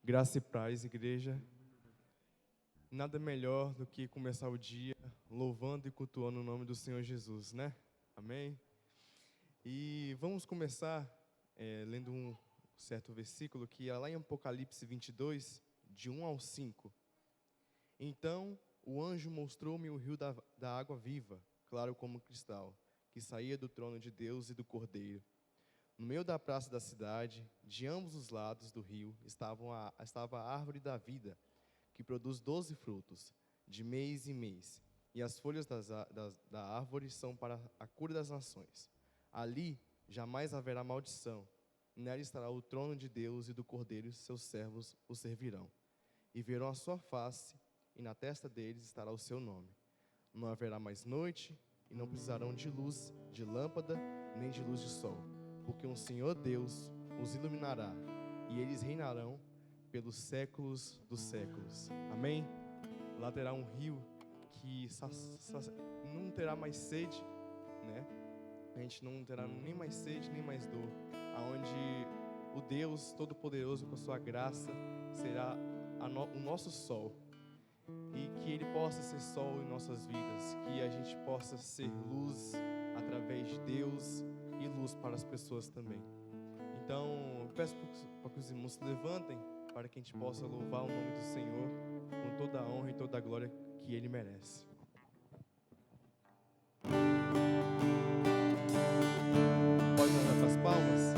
Graça e paz, igreja. Nada melhor do que começar o dia louvando e cultuando o nome do Senhor Jesus, né? Amém? E vamos começar lendo um certo versículo que é lá em Apocalipse 22, de 1 ao 5. Então o anjo mostrou-me o rio da água viva, claro como cristal, que saía do trono de Deus e do Cordeiro. No meio da praça da cidade, de ambos os lados do rio, estava a árvore da vida, que produz 12 frutos, de mês em mês. E as folhas da árvore são para a cura das nações. Ali jamais haverá maldição. Nela estará o trono de Deus e do Cordeiro, e seus servos o servirão. E verão a sua face, e na testa deles estará o seu nome. Não haverá mais noite, e não precisarão de luz, de lâmpada, nem de luz de sol. Porque o Senhor Deus os iluminará, e eles reinarão pelos séculos dos séculos. Amém? Lá terá um rio que não terá mais sede, né? A gente não terá nem mais sede, nem mais dor. Aonde o Deus Todo-Poderoso, com a sua graça, será o nosso sol. E que Ele possa ser sol em nossas vidas. Que a gente possa ser luz através de Deus e luz para as pessoas também. Então, eu peço para que os irmãos se levantem, para que a gente possa louvar o nome do Senhor com toda a honra e toda a glória que Ele merece. Pode mandar para as palmas?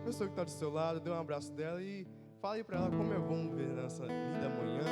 Pessoa que está do seu lado, dê um abraço dela e fale para ela como é bom ver nessa linda manhã.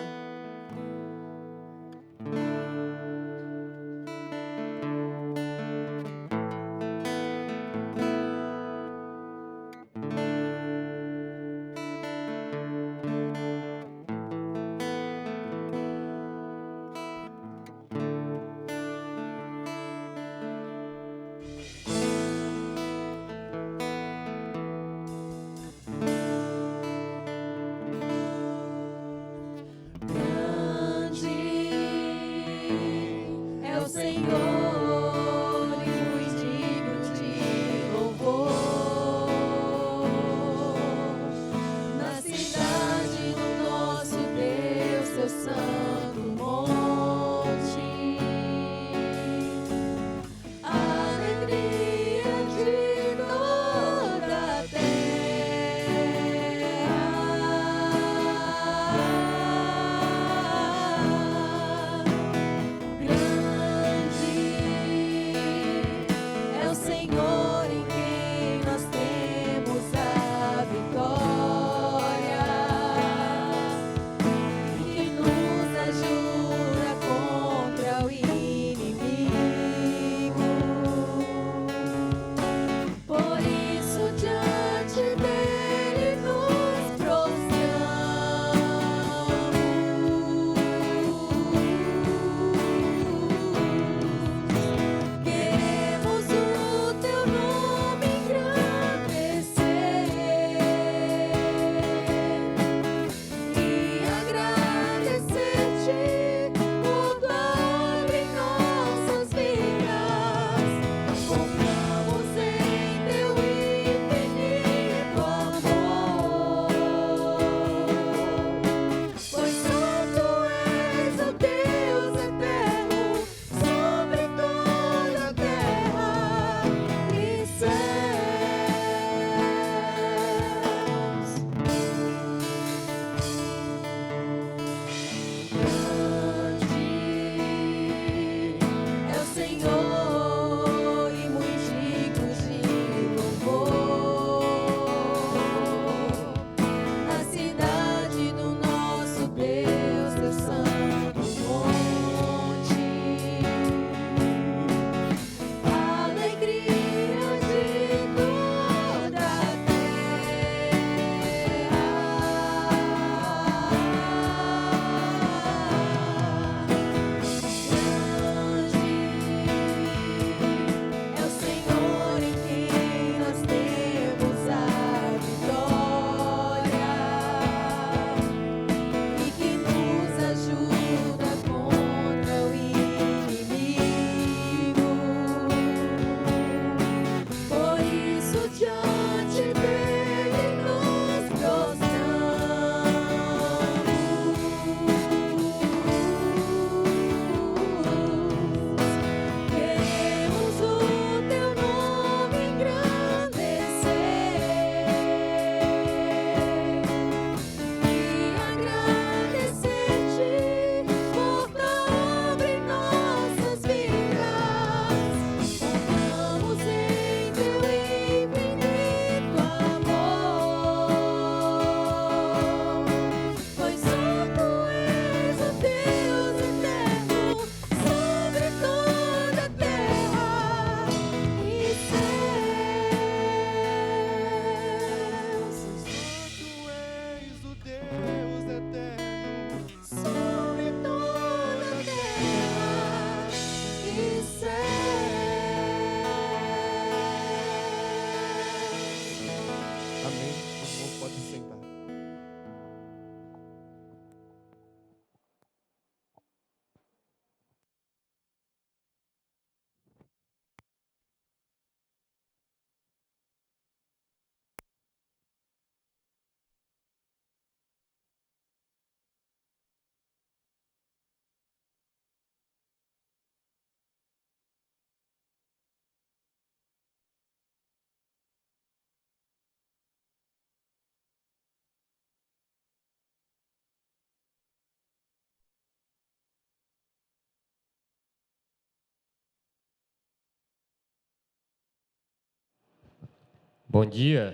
Bom dia.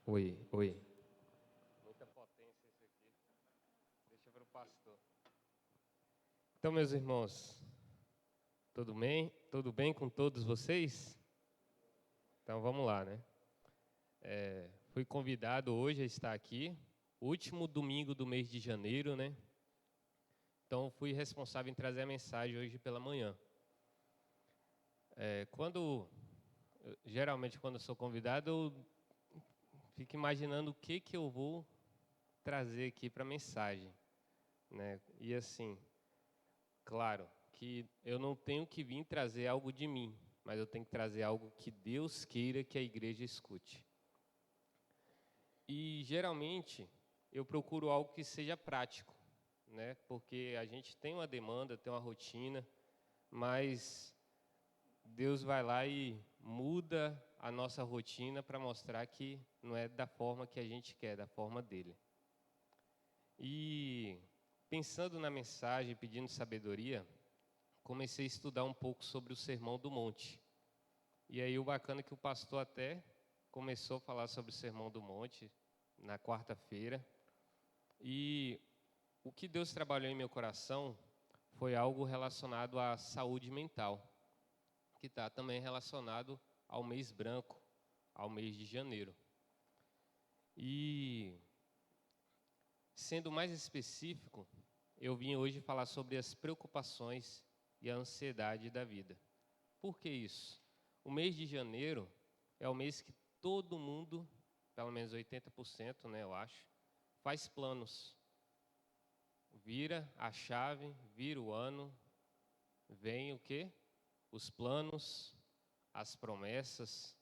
Oi. Muita potência isso aqui. Deixa para o pastor. Então, meus irmãos, tudo bem? Tudo bem com todos vocês? Então, vamos lá, né? Fui convidado hoje a estar aqui, último domingo do mês de janeiro, né? Então, fui responsável em trazer a mensagem hoje pela manhã. Geralmente, quando eu sou convidado, eu fico imaginando o que eu vou trazer aqui para a mensagem, né? E assim, claro que eu não tenho que vir trazer algo de mim, mas eu tenho que trazer algo que Deus queira que a igreja escute. E geralmente eu procuro algo que seja prático, né? Porque a gente tem uma demanda, tem uma rotina, mas Deus vai lá e muda a nossa rotina para mostrar que não é da forma que a gente quer, da forma dele. E pensando na mensagem, pedindo sabedoria, comecei a estudar um pouco sobre o Sermão do Monte. E aí o bacana é que o pastor até começou a falar sobre o Sermão do Monte na quarta-feira. E o que Deus trabalhou em meu coração foi algo relacionado à saúde mental, que está também relacionado ao mês branco, ao mês de janeiro. E, sendo mais específico, eu vim hoje falar sobre as preocupações e a ansiedade da vida. Por que isso? O mês de janeiro é o mês que todo mundo, pelo menos 80%, né, eu acho, faz planos. Vira a chave, vira o ano, vem o quê? Os planos, as promessas,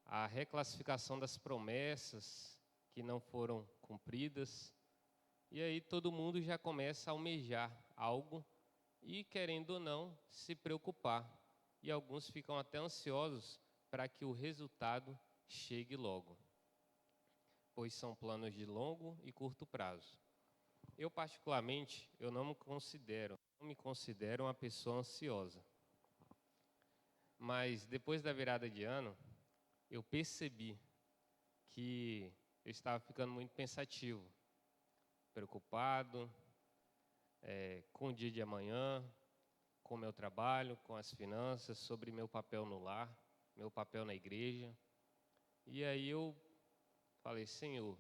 a reclassificação das promessas que não foram cumpridas. E aí todo mundo já começa a almejar algo e, querendo ou não, se preocupar. E alguns ficam até ansiosos para que o resultado chegue logo, pois são planos de longo e curto prazo. Eu, particularmente, eu não me considero uma pessoa ansiosa. Mas depois da virada de ano, eu percebi que eu estava ficando muito pensativo, preocupado, com o dia de amanhã, com o meu trabalho, com as finanças, sobre meu papel no lar, meu papel na igreja. E aí eu falei, Senhor,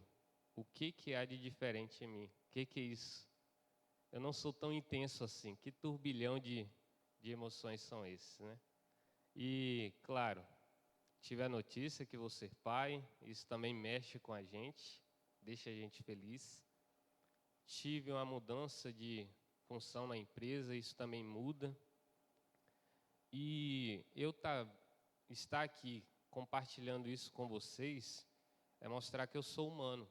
o que há de diferente em mim? O que é isso? Eu não sou tão intenso assim. Que turbilhão de emoções são esses, né? E, claro, tive a notícia que vou ser pai, isso também mexe com a gente, deixa a gente feliz. Tive uma mudança de função na empresa, isso também muda. E estar aqui compartilhando isso com vocês é mostrar que eu sou humano,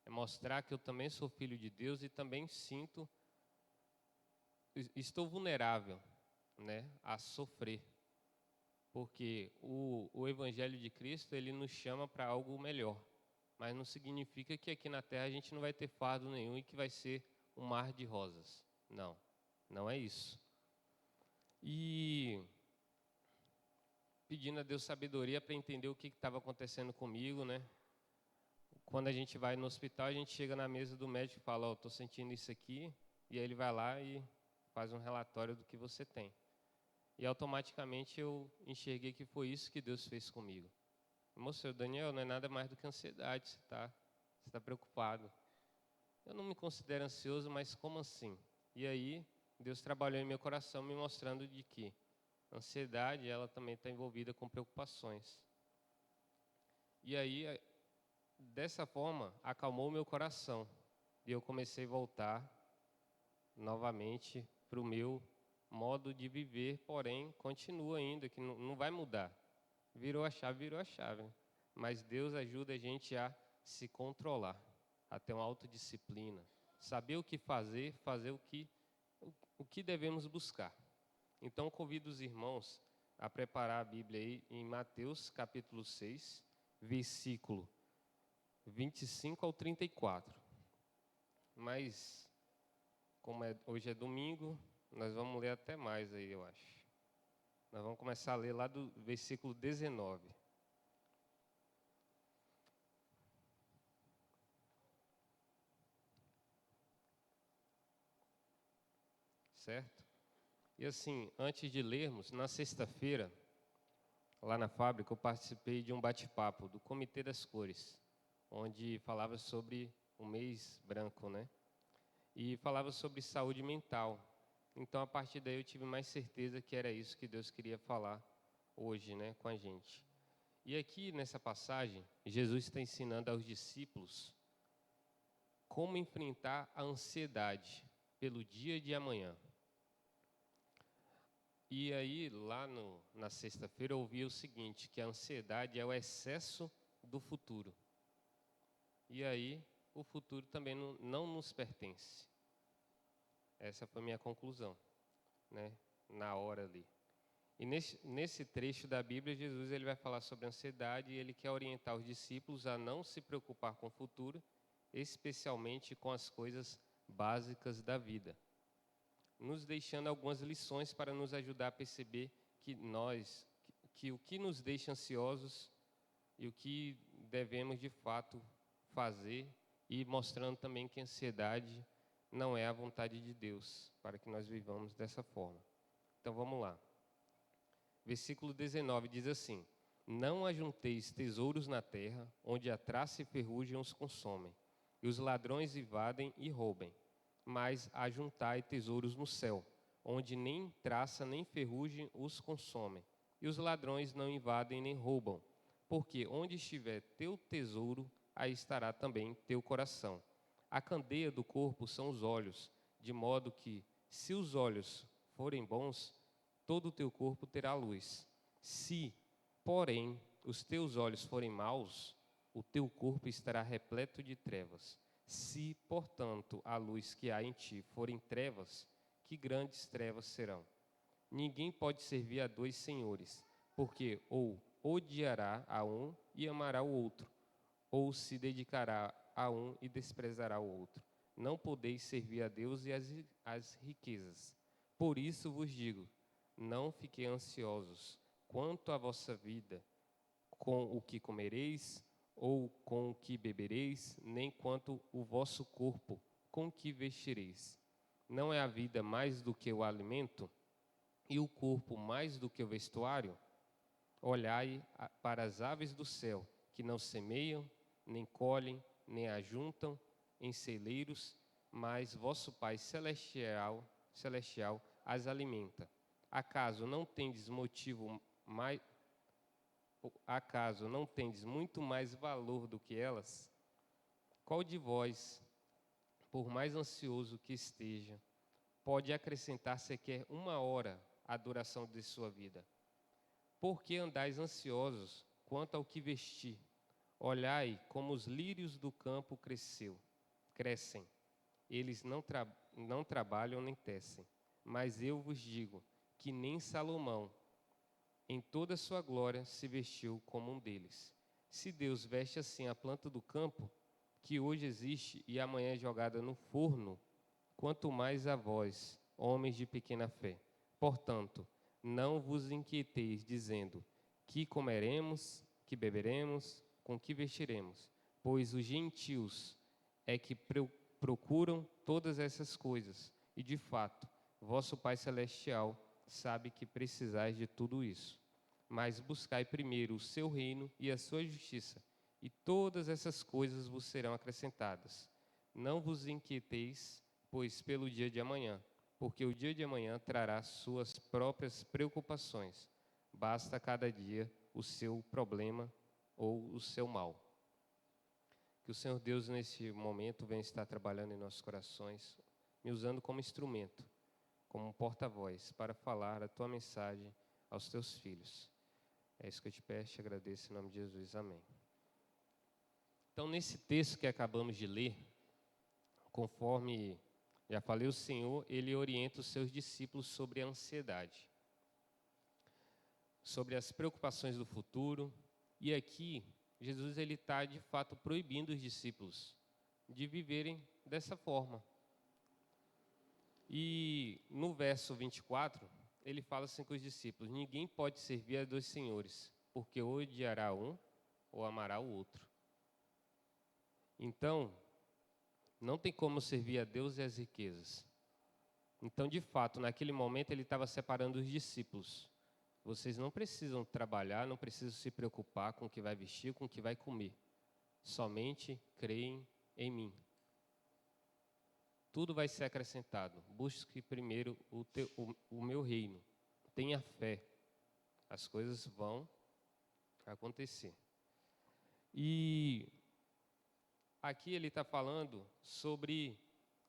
é mostrar que eu também sou filho de Deus e também estou vulnerável, né, a sofrer. Porque o Evangelho de Cristo, ele nos chama para algo melhor. Mas não significa que aqui na Terra a gente não vai ter fardo nenhum e que vai ser um mar de rosas. Não, não é isso. E pedindo a Deus sabedoria para entender o que estava acontecendo comigo, né? Quando a gente vai no hospital, a gente chega na mesa do médico e fala, estou sentindo isso aqui. E aí ele vai lá e faz um relatório do que você tem. E automaticamente eu enxerguei que foi isso que Deus fez comigo. Moço, Daniel, não é nada mais do que ansiedade, você tá preocupado. Eu não me considero ansioso, mas como assim? E aí, Deus trabalhou em meu coração me mostrando de que a ansiedade, ela também está envolvida com preocupações. E aí, dessa forma, acalmou o meu coração. E eu comecei a voltar novamente para o meu modo de viver, porém, continua ainda, que não vai mudar. Virou a chave. Mas Deus ajuda a gente a se controlar, a ter uma autodisciplina, saber o que fazer, fazer o que devemos buscar. Então, convido os irmãos a preparar a Bíblia aí em Mateus capítulo 6, versículo 25 ao 34. Mas, como hoje é domingo, nós vamos ler até mais aí, eu acho. Nós vamos começar a ler lá do versículo 19. Certo? E assim, antes de lermos, na sexta-feira, lá na fábrica, eu participei de um bate-papo do Comitê das Cores, onde falava sobre o mês branco, né? E falava sobre saúde mental. Então, a partir daí, eu tive mais certeza que era isso que Deus queria falar hoje, né, com a gente. E aqui, nessa passagem, Jesus está ensinando aos discípulos como enfrentar a ansiedade pelo dia de amanhã. E aí, lá na sexta-feira, eu ouvi o seguinte, que a ansiedade é o excesso do futuro. E aí, o futuro também não nos pertence. Essa foi a minha conclusão, né, na hora ali. E nesse trecho da Bíblia, Jesus ele vai falar sobre ansiedade e ele quer orientar os discípulos a não se preocupar com o futuro, especialmente com as coisas básicas da vida, nos deixando algumas lições para nos ajudar a perceber que o que nos deixa ansiosos e o que devemos de fato fazer, e mostrando também que a ansiedade não é a vontade de Deus para que nós vivamos dessa forma. Então vamos lá. Versículo 19 diz assim: Não ajunteis tesouros na terra, onde a traça e ferrugem os consomem, e os ladrões invadem e roubem. Mas ajuntai tesouros no céu, onde nem traça nem ferrugem os consomem, e os ladrões não invadem nem roubam. Porque onde estiver teu tesouro, aí estará também teu coração. A candeia do corpo são os olhos, de modo que, se os olhos forem bons, todo o teu corpo terá luz. Se, porém, os teus olhos forem maus, o teu corpo estará repleto de trevas. Se, portanto, a luz que há em ti forem trevas, que grandes trevas serão. Ninguém pode servir a dois senhores, porque ou odiará a um e amará o outro, ou se dedicará a um e desprezará o outro. Não podeis servir a Deus e as riquezas. Por isso vos digo, não fiquei ansiosos quanto à vossa vida, com o que comereis, ou com o que bebereis, nem quanto o vosso corpo, com o que vestireis. Não é a vida mais do que o alimento, e o corpo mais do que o vestuário? Olhai para as aves do céu, que não semeiam, nem colhem, nem ajuntam em celeiros, mas vosso Pai celestial as alimenta. Acaso não tendes muito mais valor do que elas? Qual de vós, por mais ansioso que esteja, pode acrescentar sequer uma hora à duração de sua vida? Por que andais ansiosos quanto ao que vestir? Olhai como os lírios do campo crescem. Eles não trabalham nem tecem. Mas eu vos digo que nem Salomão, em toda a sua glória, se vestiu como um deles. Se Deus veste assim a planta do campo, que hoje existe e amanhã é jogada no forno, quanto mais a vós, homens de pequena fé. Portanto, não vos inquieteis, dizendo, que comeremos, que beberemos, com que vestiremos? Pois os gentios é que procuram todas essas coisas, e de fato, vosso Pai Celestial sabe que precisais de tudo isso. Mas buscai primeiro o seu reino e a sua justiça, e todas essas coisas vos serão acrescentadas. Não vos inquieteis, pois pelo dia de amanhã, porque o dia de amanhã trará suas próprias preocupações. Basta a cada dia o seu problema ou o seu mal. Que o Senhor Deus, nesse momento, venha estar trabalhando em nossos corações, me usando como instrumento, como um porta-voz, para falar a tua mensagem aos teus filhos. É isso que eu te peço e te agradeço em nome de Jesus. Amém. Então, nesse texto que acabamos de ler, conforme já falei, o Senhor, Ele orienta os seus discípulos sobre a ansiedade, sobre as preocupações do futuro. E aqui, Jesus ele está de fato proibindo os discípulos de viverem dessa forma. E no verso 24, ele fala assim com os discípulos: ninguém pode servir a dois senhores, porque ou odiará um ou amará o outro. Então, não tem como servir a Deus e as riquezas. Então, de fato, naquele momento ele estava separando os discípulos. Vocês não precisam trabalhar, não precisam se preocupar com o que vai vestir, com o que vai comer. Somente creem em mim. Tudo vai ser acrescentado. Busque primeiro o meu reino. Tenha fé. As coisas vão acontecer. E aqui ele está falando sobre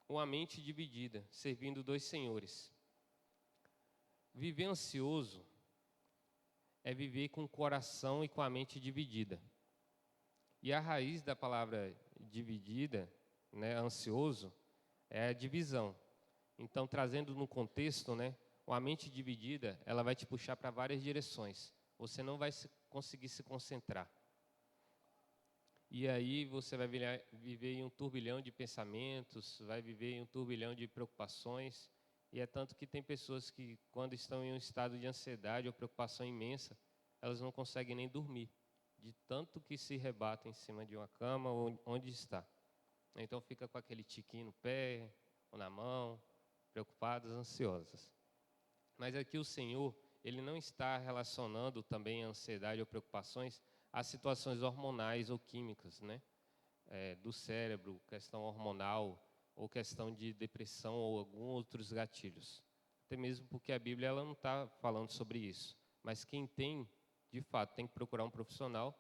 uma mente dividida, servindo dois senhores. Viver ansioso é viver com o coração e com a mente dividida. E a raiz da palavra dividida, né, ansioso, é a divisão. Então, trazendo no contexto, né, uma mente dividida, ela vai te puxar para várias direções. Você não vai conseguir se concentrar. E aí você vai viver em um turbilhão de pensamentos, vai viver em um turbilhão de preocupações. E é tanto que tem pessoas que, quando estão em um estado de ansiedade ou preocupação imensa, elas não conseguem nem dormir, de tanto que se rebatem em cima de uma cama ou onde está. Então fica com aquele tiquinho no pé ou na mão, preocupadas, ansiosas. Mas aqui o Senhor, Ele não está relacionando também a ansiedade ou preocupações a situações hormonais ou químicas, né? Do cérebro, questão hormonal, ou questão de depressão ou alguns outros gatilhos. Até mesmo porque a Bíblia ela não está falando sobre isso. Mas quem tem, de fato, tem que procurar um profissional,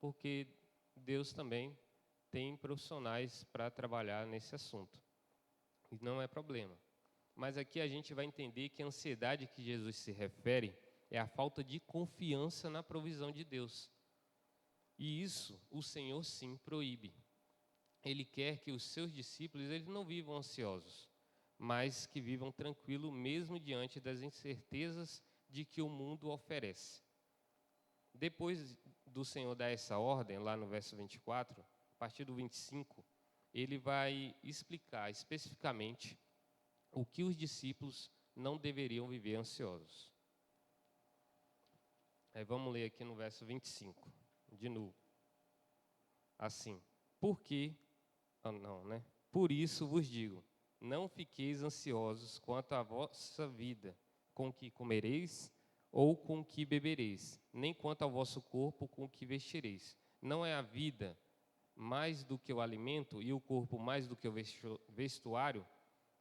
porque Deus também tem profissionais para trabalhar nesse assunto. E não é problema. Mas aqui a gente vai entender que a ansiedade que Jesus se refere é a falta de confiança na provisão de Deus. E isso o Senhor sim proíbe. Ele quer que os seus discípulos eles não vivam ansiosos, mas que vivam tranquilo mesmo diante das incertezas de que o mundo oferece. Depois do Senhor dar essa ordem, lá no verso 24, a partir do 25, ele vai explicar especificamente o que os discípulos não deveriam viver ansiosos. Aí vamos ler aqui no verso 25, de novo. Assim, Por isso vos digo, não fiqueis ansiosos quanto à vossa vida, com o que comereis ou com o que bebereis, nem quanto ao vosso corpo, com o que vestireis. Não é a vida mais do que o alimento e o corpo mais do que o vestuário?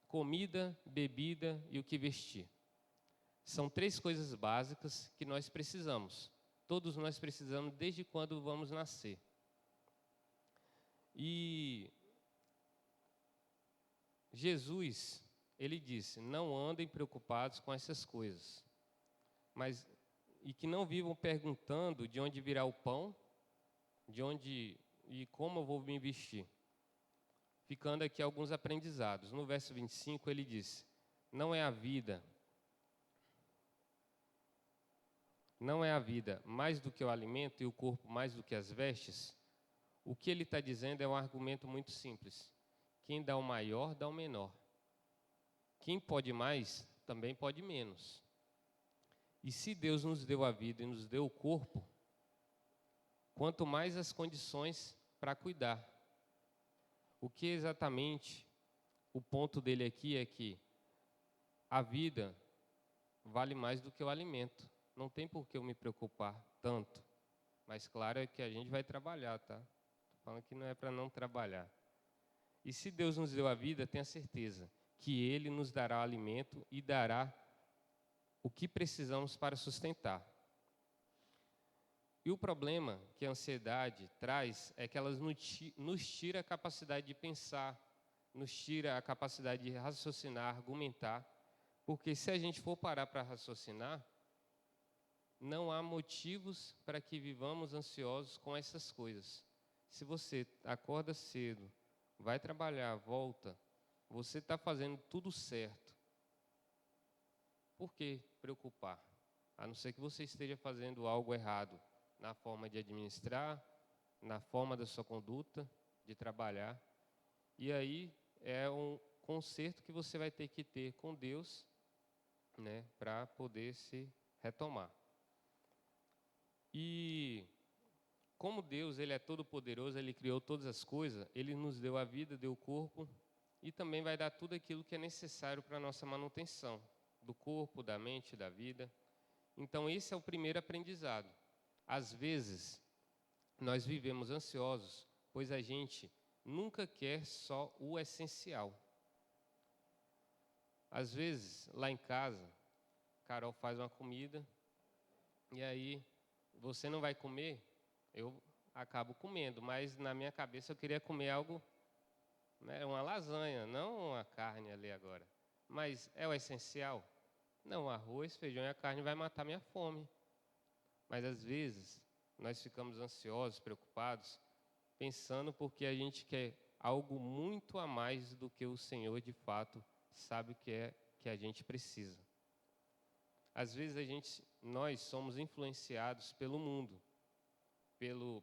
Comida, bebida e o que vestir. São três coisas básicas que nós precisamos. Todos nós precisamos desde quando vamos nascer. E Jesus, ele disse, não andem preocupados com essas coisas, e que não vivam perguntando de onde virá o pão, de onde e como eu vou me vestir. Ficando aqui alguns aprendizados. No verso 25 ele disse, não é a vida mais do que o alimento e o corpo mais do que as vestes? O que ele está dizendo é um argumento muito simples. Quem dá o maior, dá o menor. Quem pode mais, também pode menos. E se Deus nos deu a vida e nos deu o corpo, quanto mais as condições para cuidar. O que exatamente o ponto dele aqui é que a vida vale mais do que o alimento. Não tem por que eu me preocupar tanto. Mas claro é que a gente vai trabalhar, tá? Estou falando que não é para não trabalhar. E se Deus nos deu a vida, tenha certeza que Ele nos dará o alimento e dará o que precisamos para sustentar. E o problema que a ansiedade traz é que ela nos tira a capacidade de pensar, nos tira a capacidade de raciocinar, argumentar, porque se a gente for parar para raciocinar, não há motivos para que vivamos ansiosos com essas coisas. Se você acorda cedo, vai trabalhar, volta, você está fazendo tudo certo. Por que preocupar? A não ser que você esteja fazendo algo errado na forma de administrar, na forma da sua conduta, de trabalhar. E aí é um conserto que você vai ter que ter com Deus, né, para poder se retomar. E como Deus, Ele é todo poderoso, Ele criou todas as coisas, Ele nos deu a vida, deu o corpo, e também vai dar tudo aquilo que é necessário para a nossa manutenção, do corpo, da mente, da vida. Então esse é o primeiro aprendizado. Às vezes, nós vivemos ansiosos, pois a gente nunca quer só o essencial. Às vezes, lá em casa, Carol faz uma comida, e aí você não vai comer, eu acabo comendo, mas na minha cabeça eu queria comer algo, né, uma lasanha, não uma carne ali agora. Mas é o essencial? Não, arroz, feijão e a carne vai matar minha fome. Mas às vezes nós ficamos ansiosos, preocupados, pensando porque a gente quer algo muito a mais do que o Senhor de fato sabe o que é que a gente precisa. Às vezes nós somos influenciados pelo mundo,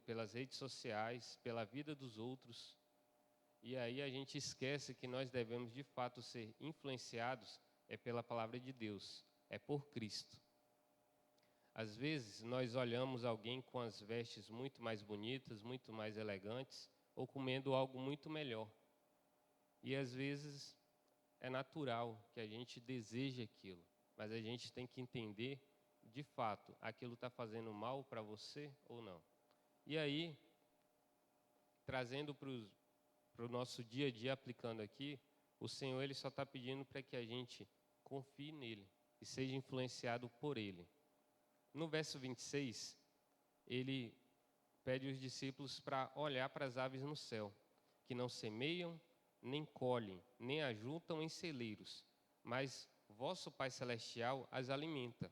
pelas redes sociais, pela vida dos outros, e aí a gente esquece que nós devemos de fato ser influenciados pela palavra de Deus, por Cristo. Às vezes nós olhamos alguém com as vestes muito mais bonitas, muito mais elegantes, ou comendo algo muito melhor. E às vezes é natural que a gente deseje aquilo, mas a gente tem que entender, de fato, aquilo está fazendo mal para você ou não. E aí, trazendo para o nosso dia a dia, aplicando aqui, o Senhor Ele só está pedindo para que a gente confie nele e seja influenciado por Ele. No verso 26, Ele pede os discípulos para olhar para as aves no céu, que não semeiam, nem colhem, nem ajuntam em celeiros, mas vosso Pai Celestial as alimenta.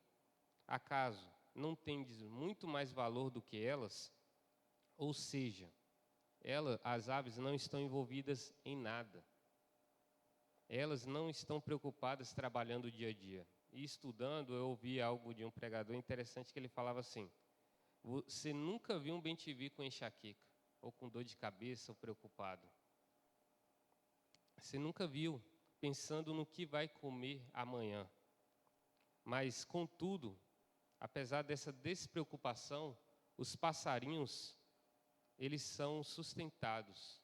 Acaso não tendes muito mais valor do que elas? Ou seja, as aves não estão envolvidas em nada. Elas não estão preocupadas trabalhando o dia a dia. E estudando, eu ouvi algo de um pregador interessante que ele falava assim: você nunca viu um bem-te-vi com enxaqueca, ou com dor de cabeça, ou preocupado. Você nunca viu pensando no que vai comer amanhã. Mas, contudo, apesar dessa despreocupação, os passarinhos, eles são sustentados,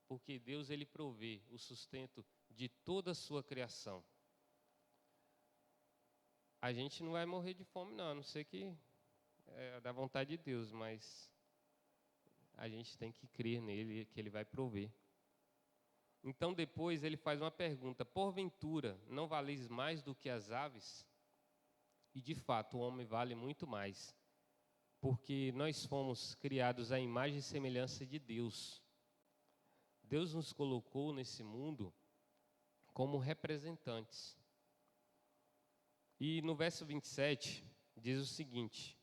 porque Deus ele provê o sustento de toda a sua criação. A gente não vai morrer de fome não, a não ser que é da vontade de Deus, mas a gente tem que crer nele, que ele vai prover. Então depois ele faz uma pergunta: porventura não valeis mais do que as aves? E de fato o homem vale muito mais, porque nós fomos criados à imagem e semelhança de Deus. Deus nos colocou nesse mundo como representantes. E no verso 27 diz o seguinte: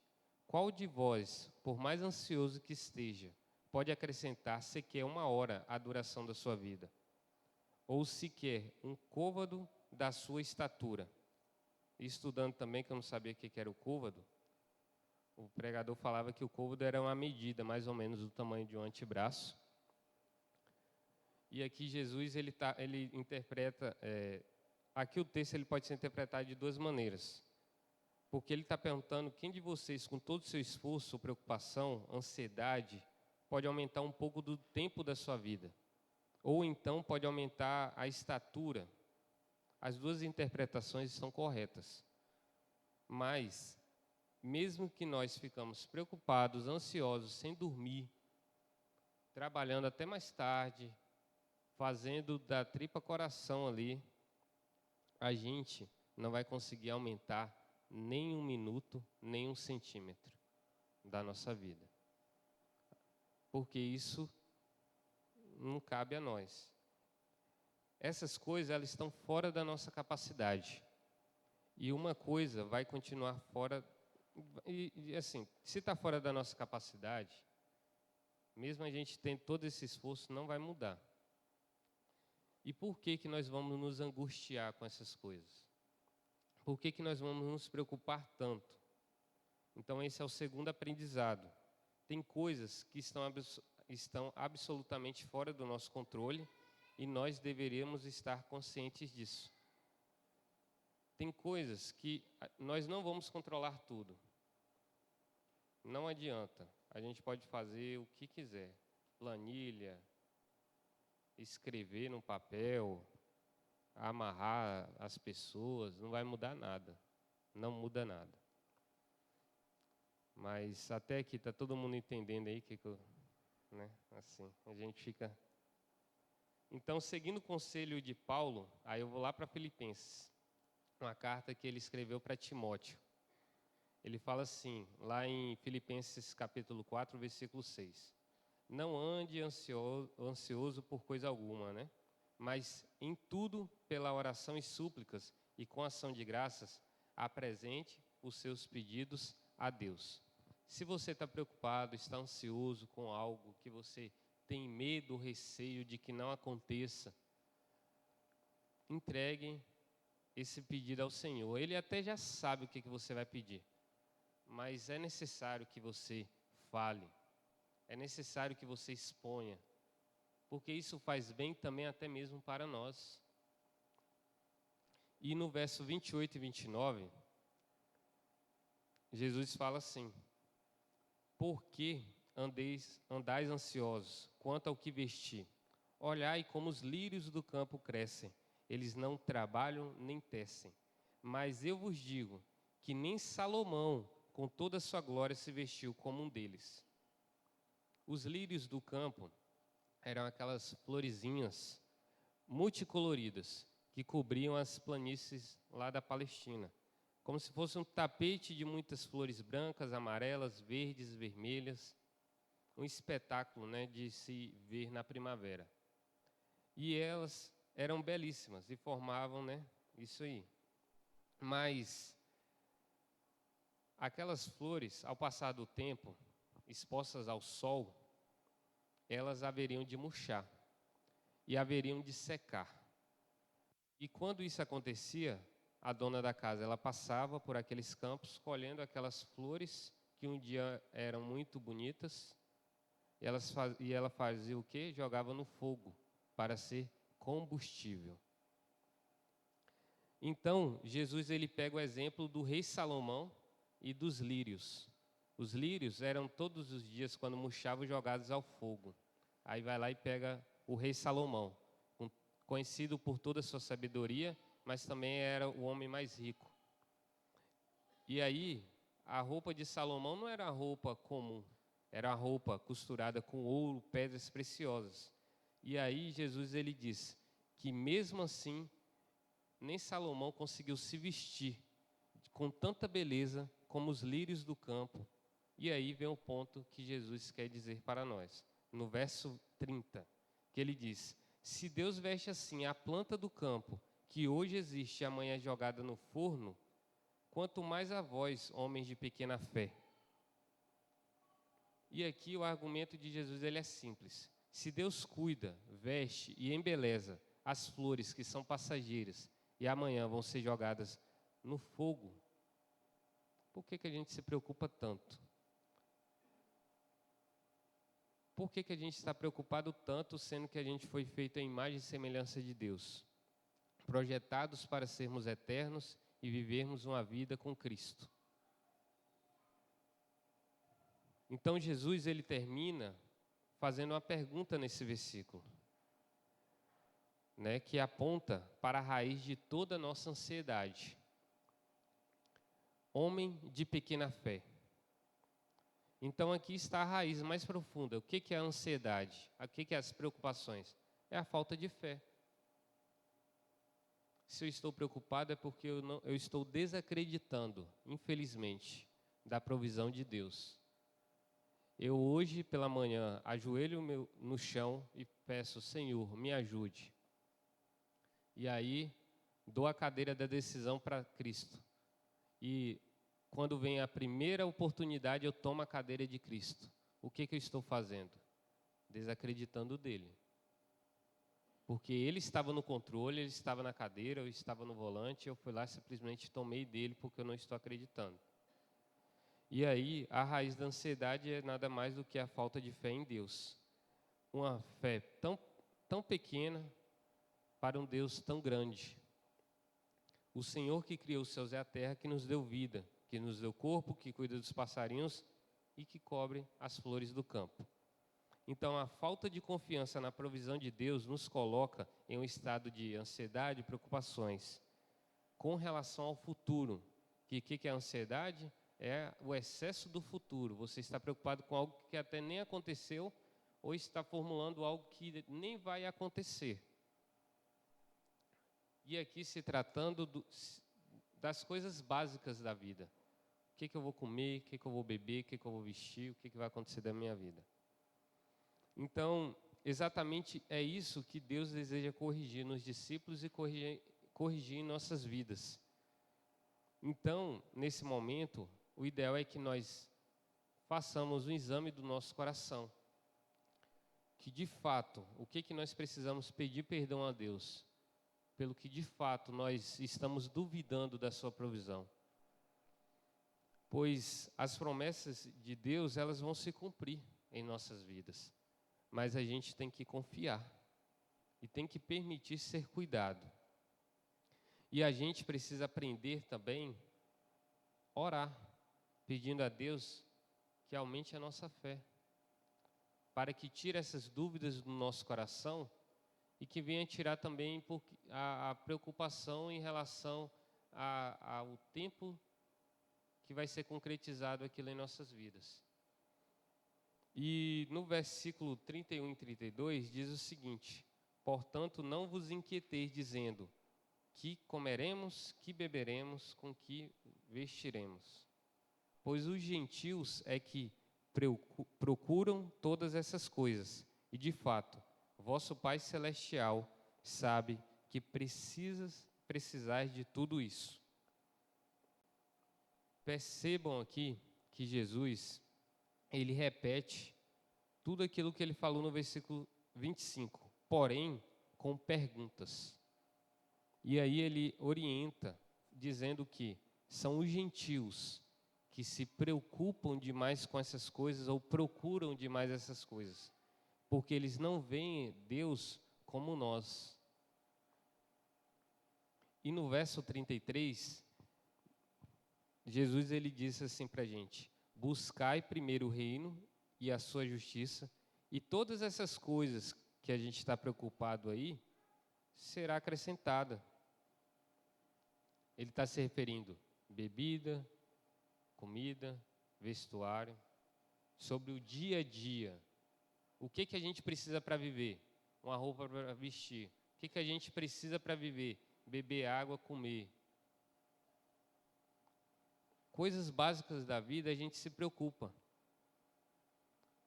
qual de vós, por mais ansioso que esteja, pode acrescentar sequer uma hora à duração da sua vida? Ou sequer um côvado da sua estatura? E estudando também, que eu não sabia o que era o côvado, o pregador falava que o côvado era uma medida mais ou menos do tamanho de um antebraço. E aqui Jesus ele interpreta, aqui o texto ele pode ser interpretado de duas maneiras. Porque ele está perguntando quem de vocês, com todo o seu esforço, preocupação, ansiedade, pode aumentar um pouco do tempo da sua vida. Ou então pode aumentar a estatura. As duas interpretações estão corretas. Mas, mesmo que nós ficamos preocupados, ansiosos, sem dormir, trabalhando até mais tarde, fazendo da tripa coração ali, a gente não vai conseguir aumentar nem 1 minuto, nem 1 centímetro da nossa vida. Porque isso não cabe a nós. Essas coisas, elas estão fora da nossa capacidade. E uma coisa vai continuar fora. E assim, se está fora da nossa capacidade, mesmo a gente tendo todo esse esforço, não vai mudar. E por que nós vamos nos angustiar com essas coisas? Por que nós vamos nos preocupar tanto? Então esse é o segundo aprendizado. Tem coisas que estão absolutamente fora do nosso controle e nós deveríamos estar conscientes disso. Tem coisas que nós não vamos controlar tudo. Não adianta. A gente pode fazer o que quiser. Planilha, escrever num papel, amarrar as pessoas, não vai mudar nada. Não muda nada. Mas até aqui está todo mundo entendendo aí que eu, né? Assim, a gente fica. Então, seguindo o conselho de Paulo, aí eu vou lá para Filipenses, uma carta que ele escreveu para Timóteo. Ele fala assim, lá em Filipenses capítulo 4, versículo 6. Não ande ansioso por coisa alguma, né? Mas em tudo, pela oração e súplicas e com ação de graças, apresente os seus pedidos a Deus. Se você está preocupado, está ansioso com algo que você tem medo, receio de que não aconteça, entregue esse pedido ao Senhor. Ele até já sabe o que você vai pedir, mas é necessário que você fale, é necessário que você exponha, porque isso faz bem também até mesmo para nós. E no verso 28 e 29, Jesus fala assim: por que andais ansiosos quanto ao que vestir? Olhai como os lírios do campo crescem, eles não trabalham nem tecem. Mas eu vos digo que nem Salomão, com toda a sua glória, se vestiu como um deles. Os lírios do campo eram aquelas florezinhas multicoloridas que cobriam as planícies lá da Palestina, como se fosse um tapete de muitas flores brancas, amarelas, verdes, vermelhas, um espetáculo, né, de se ver na primavera. E elas eram belíssimas e formavam, né, isso aí. Mas aquelas flores, ao passar do tempo, expostas ao sol, elas haveriam de murchar e haveriam de secar. E quando isso acontecia, a dona da casa, ela passava por aqueles campos, colhendo aquelas flores que um dia eram muito bonitas, e ela fazia o quê? Jogava no fogo para ser combustível. Então, Jesus ele pega o exemplo do rei Salomão e dos lírios. Os lírios eram todos os dias, quando murchavam, jogados ao fogo. Aí vai lá e pega o rei Salomão, conhecido por toda a sua sabedoria, mas também era o homem mais rico. E aí, a roupa de Salomão não era a roupa comum, era a roupa costurada com ouro, pedras preciosas. E aí Jesus ele diz que mesmo assim, nem Salomão conseguiu se vestir com tanta beleza como os lírios do campo. E aí vem o ponto que Jesus quer dizer para nós, no verso 30, que ele diz: se Deus veste assim a planta do campo, que hoje existe e amanhã é jogada no forno, quanto mais a vós, homens de pequena fé. E aqui o argumento de Jesus ele é simples. Se Deus cuida, veste e embeleza as flores que são passageiras e amanhã vão ser jogadas no fogo, por que a gente se preocupa tanto? Por que a gente está preocupado tanto, sendo que a gente foi feito à imagem e semelhança de Deus? Projetados para sermos eternos e vivermos uma vida com Cristo. Então Jesus ele termina fazendo uma pergunta nesse versículo, né, que aponta para a raiz de toda a nossa ansiedade. Homem de pequena fé. Então aqui está a raiz mais profunda. O que é a ansiedade? O que é as preocupações? É a falta de fé. Se eu estou preocupado é porque eu estou desacreditando, infelizmente, da provisão de Deus. Eu hoje pela manhã ajoelho no chão e peço: Senhor, me ajude. E aí dou a cadeira da decisão para Cristo. E quando vem a primeira oportunidade, eu tomo a cadeira de Cristo. O que eu estou fazendo? Desacreditando dele. Porque ele estava no controle, ele estava na cadeira, eu estava no volante, eu fui lá e simplesmente tomei dele porque eu não estou acreditando. E aí, a raiz da ansiedade é nada mais do que a falta de fé em Deus. Uma fé tão pequena para um Deus tão grande. O Senhor que criou os céus e a terra, que nos deu vida, que nos deu corpo, que cuida dos passarinhos e que cobre as flores do campo. Então, a falta de confiança na provisão de Deus nos coloca em um estado de ansiedade e preocupações com relação ao futuro. Que é a ansiedade? É o excesso do futuro. Você está preocupado com algo que até nem aconteceu ou está formulando algo que nem vai acontecer. E aqui se tratando das coisas básicas da vida. O que eu vou comer, o que eu vou beber, o que eu vou vestir, o que vai acontecer da minha vida. Então, exatamente é isso que Deus deseja corrigir nos discípulos e corrigir em nossas vidas. Então, nesse momento, o ideal é que nós façamos um exame do nosso coração. Que, de fato, o que nós precisamos pedir perdão a Deus? Pelo que, de fato, nós estamos duvidando da sua provisão. Pois as promessas de Deus, elas vão se cumprir em nossas vidas. Mas a gente tem que confiar e tem que permitir ser cuidado. E a gente precisa aprender também a orar, pedindo a Deus que aumente a nossa fé, para que tire essas dúvidas do nosso coração e que venha tirar também a preocupação em relação ao tempo que vai ser concretizado aquilo em nossas vidas. E no versículo 31 e 32 diz o seguinte: portanto, não vos inquieteis dizendo, que comeremos, que beberemos, com que vestiremos. Pois os gentios é que procuram todas essas coisas, e de fato, vosso Pai Celestial sabe que precisais de tudo isso. Percebam aqui que Jesus, ele repete tudo aquilo que ele falou no versículo 25, porém com perguntas. E aí ele orienta, dizendo que são os gentios que se preocupam demais com essas coisas ou procuram demais essas coisas, porque eles não veem Deus como nós. E no verso 33, Jesus ele disse assim para a gente: buscai primeiro o reino e a sua justiça, e todas essas coisas que a gente está preocupado aí, será acrescentada. Ele está se referindo bebida, comida, vestuário, sobre o dia a dia. O que a gente precisa para viver? Uma roupa para vestir. O que a gente precisa para viver? Beber água, comer. Coisas básicas da vida a gente se preocupa.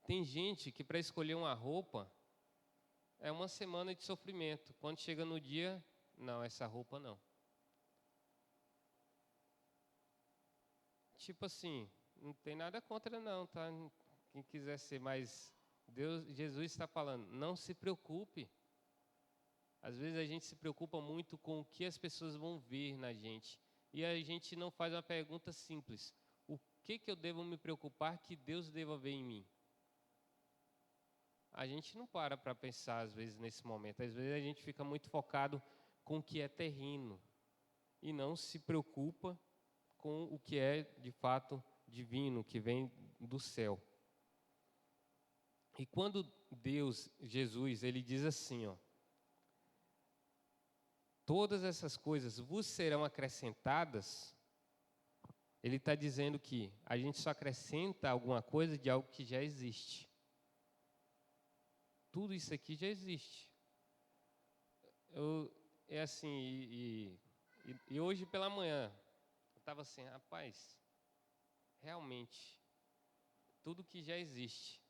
Tem gente que para escolher uma roupa é uma semana de sofrimento. Quando chega no dia, não, essa roupa não. Tipo assim, não tem nada contra não, tá? Quem quiser ser mais... Jesus está falando, não se preocupe. Às vezes a gente se preocupa muito com o que as pessoas vão ver na gente. E a gente não faz uma pergunta simples. O que eu devo me preocupar que Deus deva ver em mim? A gente não para pensar, às vezes, nesse momento. Às vezes a gente fica muito focado com o que é terreno. E não se preocupa com o que é, de fato, divino, que vem do céu. E quando Deus, Jesus, ele diz assim, ó, todas essas coisas vos serão acrescentadas, ele está dizendo que a gente só acrescenta alguma coisa de algo que já existe. Tudo isso aqui já existe. É assim, e hoje pela manhã, eu estava assim, rapaz, realmente, tudo que já existe.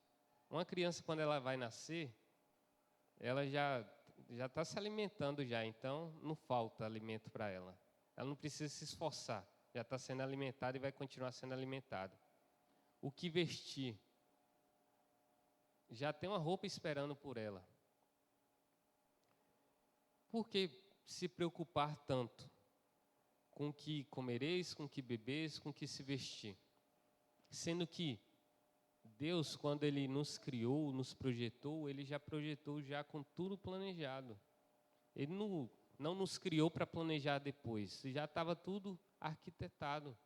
Uma criança, quando ela vai nascer, ela já está se alimentando já, então não falta alimento para ela. Ela não precisa se esforçar, já está sendo alimentada e vai continuar sendo alimentada. O que vestir? Já tem uma roupa esperando por ela. Por que se preocupar tanto com o que comereis, com o que bebeis, com o que se vestir? Sendo que Deus, quando Ele nos criou, nos projetou, Ele já projetou já com tudo planejado. Ele não nos criou para planejar depois, já estava tudo arquitetado.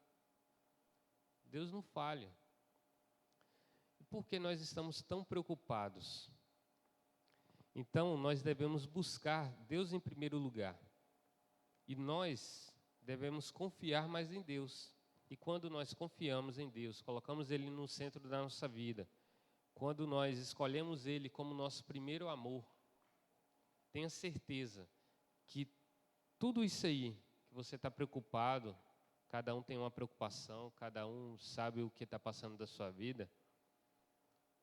Deus não falha. E por que nós estamos tão preocupados? Então, nós devemos buscar Deus em primeiro lugar. E nós devemos confiar mais em Deus. E quando nós confiamos em Deus, colocamos Ele no centro da nossa vida, quando nós escolhemos Ele como nosso primeiro amor, tenha certeza que tudo isso aí que você está preocupado, cada um tem uma preocupação, cada um sabe o que está passando da sua vida,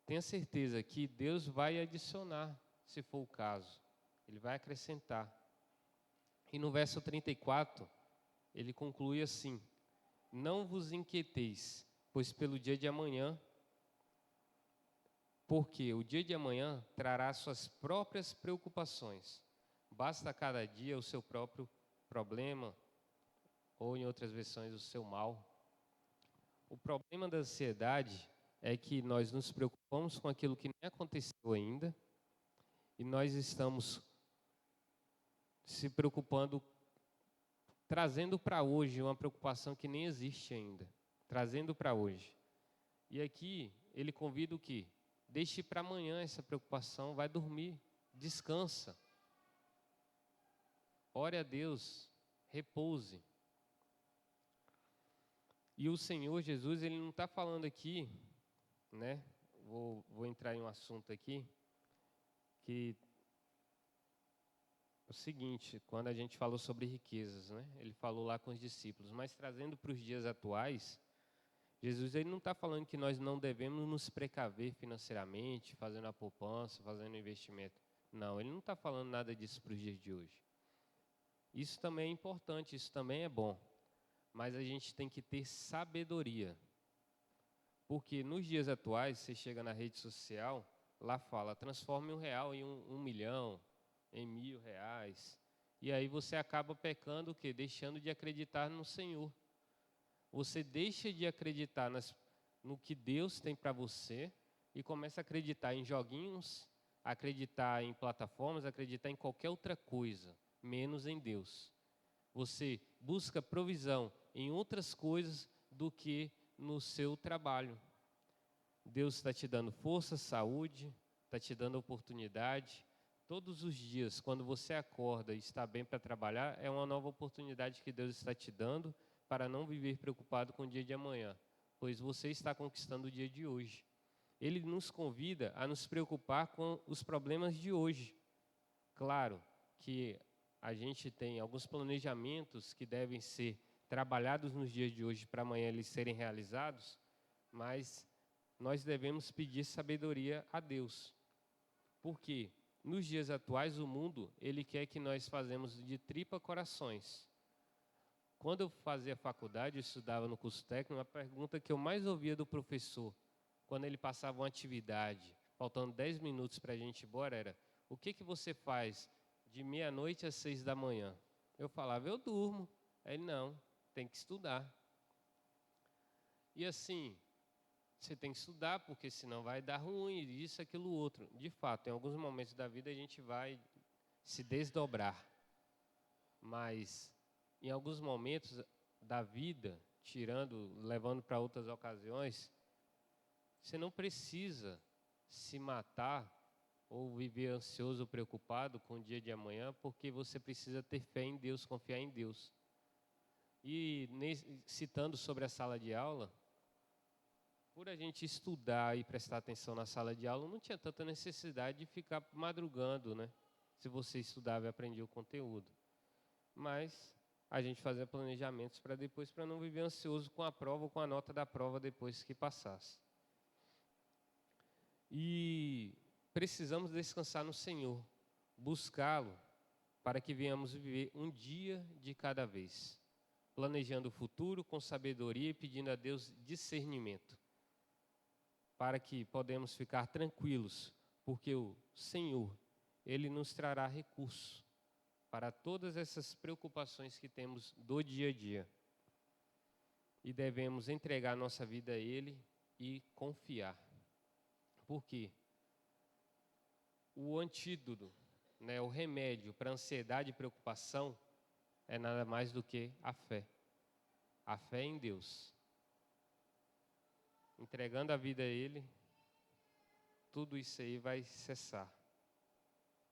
tenha certeza que Deus vai adicionar, se for o caso, Ele vai acrescentar. E no verso 34, ele conclui assim: não vos inquieteis, pois pelo dia de amanhã, porque o dia de amanhã trará suas próprias preocupações. Basta a cada dia o seu próprio problema, ou em outras versões, o seu mal. O problema da ansiedade é que nós nos preocupamos com aquilo que nem aconteceu ainda, e nós estamos se preocupando, trazendo para hoje uma preocupação que nem existe ainda, trazendo para hoje. E aqui ele convida o quê? Deixe para amanhã essa preocupação, vai dormir, descansa. Ore a Deus, repouse. E o Senhor Jesus, Ele não está falando aqui, né? Vou entrar em um assunto aqui, que é o seguinte, quando a gente falou sobre riquezas, né? Ele falou lá com os discípulos, mas trazendo para os dias atuais, Jesus ele não está falando que nós não devemos nos precaver financeiramente, fazendo a poupança, fazendo investimento. Não, Ele não está falando nada disso para os dias de hoje. Isso também é importante, isso também é bom. Mas a gente tem que ter sabedoria. Porque nos dias atuais, você chega na rede social, lá fala, transforme R$1 em 1.000.000, em R$1.000. E aí você acaba pecando o quê? Deixando de acreditar no Senhor. Você deixa de acreditar no que Deus tem para você e começa a acreditar em joguinhos, acreditar em plataformas, acreditar em qualquer outra coisa, menos em Deus. Você busca provisão em outras coisas do que no seu trabalho. Deus está te dando força, saúde, está te dando oportunidade. Todos os dias, quando você acorda e está bem para trabalhar, é uma nova oportunidade que Deus está te dando para não viver preocupado com o dia de amanhã, pois você está conquistando o dia de hoje. Ele nos convida a nos preocupar com os problemas de hoje. Claro que a gente tem alguns planejamentos que devem ser trabalhados nos dias de hoje para amanhã eles serem realizados, mas nós devemos pedir sabedoria a Deus. Porque nos dias atuais o mundo, ele quer que nós façamos de tripa corações. Quando eu fazia faculdade, eu estudava no curso técnico, a pergunta que eu mais ouvia do professor, quando ele passava uma atividade, faltando 10 minutos para a gente ir embora, era: o que você faz de meia-noite às 6 da manhã? Eu falava: eu durmo. Aí ele: não, tem que estudar. E assim, você tem que estudar, porque senão vai dar ruim, isso, aquilo, outro. De fato, em alguns momentos da vida a gente vai se desdobrar. Mas em alguns momentos da vida, levando para outras ocasiões, você não precisa se matar ou viver ansioso ou preocupado com o dia de amanhã, porque você precisa ter fé em Deus, confiar em Deus. E citando sobre a sala de aula, por a gente estudar e prestar atenção na sala de aula, não tinha tanta necessidade de ficar madrugando, né? Se você estudava e aprendia o conteúdo. Mas a gente fazia planejamentos para não viver ansioso com a prova ou com a nota da prova depois que passasse. E precisamos descansar no Senhor, buscá-lo, para que venhamos viver um dia de cada vez, planejando o futuro com sabedoria e pedindo a Deus discernimento, para que podemos ficar tranquilos, porque o Senhor, Ele nos trará recurso para todas essas preocupações que temos do dia a dia. E devemos entregar nossa vida a Ele e confiar. Por quê? O antídoto, né, o remédio para ansiedade e preocupação é nada mais do que a fé. A fé em Deus. Entregando a vida a Ele, tudo isso aí vai cessar.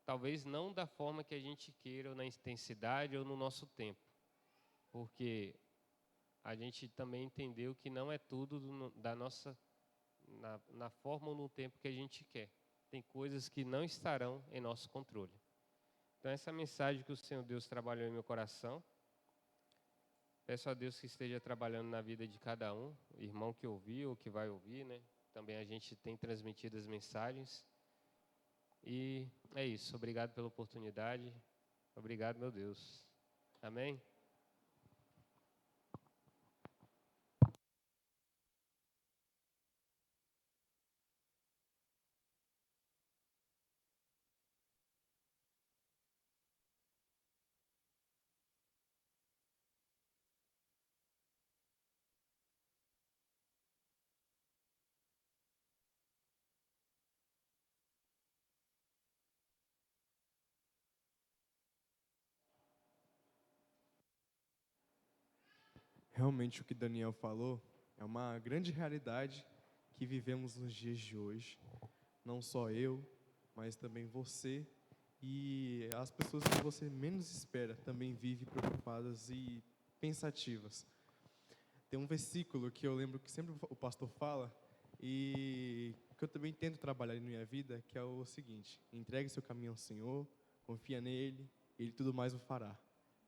Talvez não da forma que a gente queira, ou na intensidade, ou no nosso tempo. Porque a gente também entendeu que não é tudo da nossa, na forma ou no tempo que a gente quer. Tem coisas que não estarão em nosso controle. Então, essa mensagem que o Senhor Deus trabalhou em meu coração, peço a Deus que esteja trabalhando na vida de cada um, irmão que ouviu ou que vai ouvir, né? Também a gente tem transmitido as mensagens. E é isso. Obrigado pela oportunidade. Obrigado, meu Deus. Amém? Realmente o que Daniel falou é uma grande realidade que vivemos nos dias de hoje. Não só eu, mas também você e as pessoas que você menos espera também vivem preocupadas e pensativas. Tem um versículo que eu lembro que sempre o pastor fala e que eu também tento trabalhar na minha vida, que é o seguinte: entregue seu caminho ao Senhor, confia nele, ele tudo mais o fará.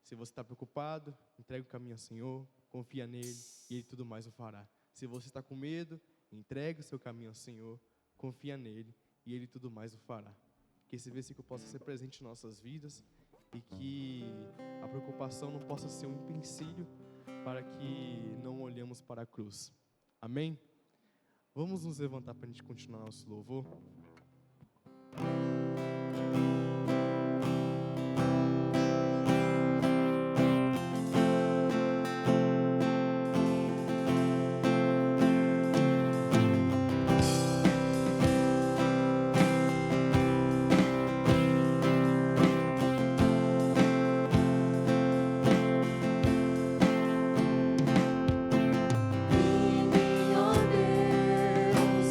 Se você está preocupado, entregue o caminho ao Senhor, confia nele e ele tudo mais o fará. Se você está com medo, entregue o seu caminho ao Senhor, confia nele e ele tudo mais o fará. Que esse versículo possa ser presente em nossas vidas e que a preocupação não possa ser um empecilho para que não olhemos para a cruz. Amém? Vamos nos levantar para a gente continuar nosso louvor. Vem, ó Deus,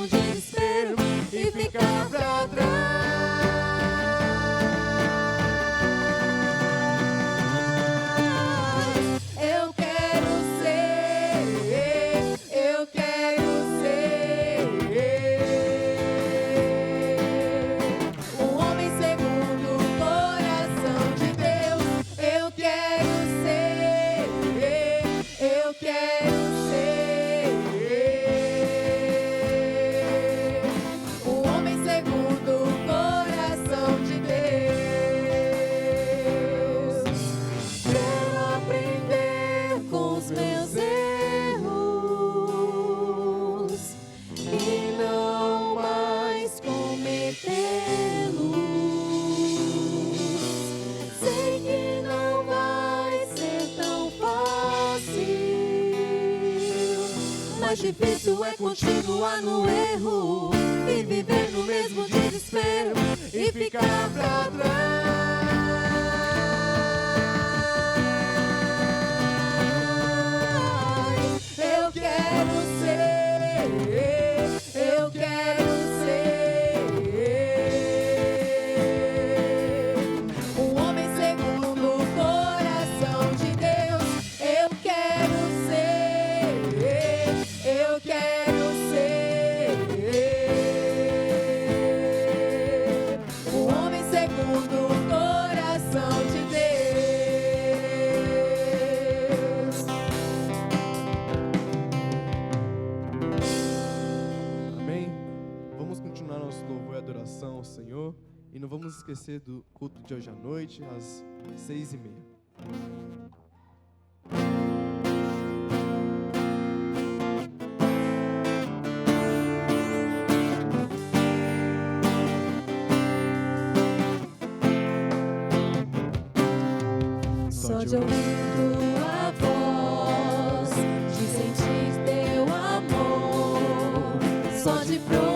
mesmo desespero e ficar pra trás. Eu quero ser um homem segundo o coração de Deus. Eu quero ser um homem segundo o coração de Deus. Quero aprender com os meus erros e não mais cometê-los. Sei que não vai ser tão fácil, mais difícil é continuar no erro e viver no mesmo desespero e ficar pra trás. Eu quero ser um homem segundo o coração de Deus. Eu quero ser um homem segundo o coração de Deus. Amém? Vamos continuar nosso louvor e adoração ao Senhor. E não vamos esquecer do culto de hoje à noite, às 6h30. Só de ouvir tua voz, de sentir teu amor, só de provar